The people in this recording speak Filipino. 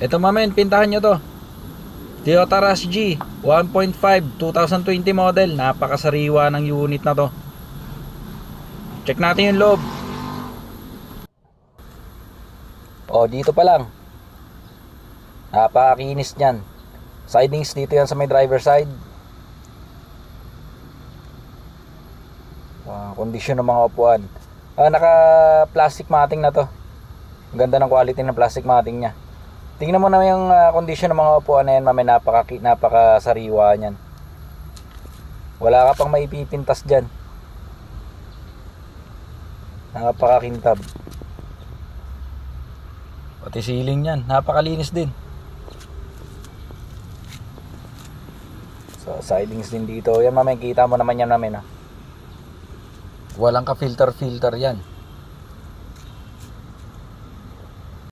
Ito mamen, pintahan nyo to. Toyota Rush G 1.5 2020 model. Napakasariwa ng unit na to. Check natin yung loob. O, dito pa lang. Napakakinis niyan. Sidings dito yan sa may driver side. Kondisyon ng mga upuan. Naka plastic matting na to. Ang ganda ng quality ng plastic matting niya. Tingnan mo naman yung kondisyon ng mga upuan na yan, mami. Napakasariwa niyan. Wala ka pang maipipintas dyan. Napakakintab. Pati ceiling niyan, napakalinis din. So, sidings din dito. Yan, mami, kita mo naman yan namin, ha. Walang ka filter yan.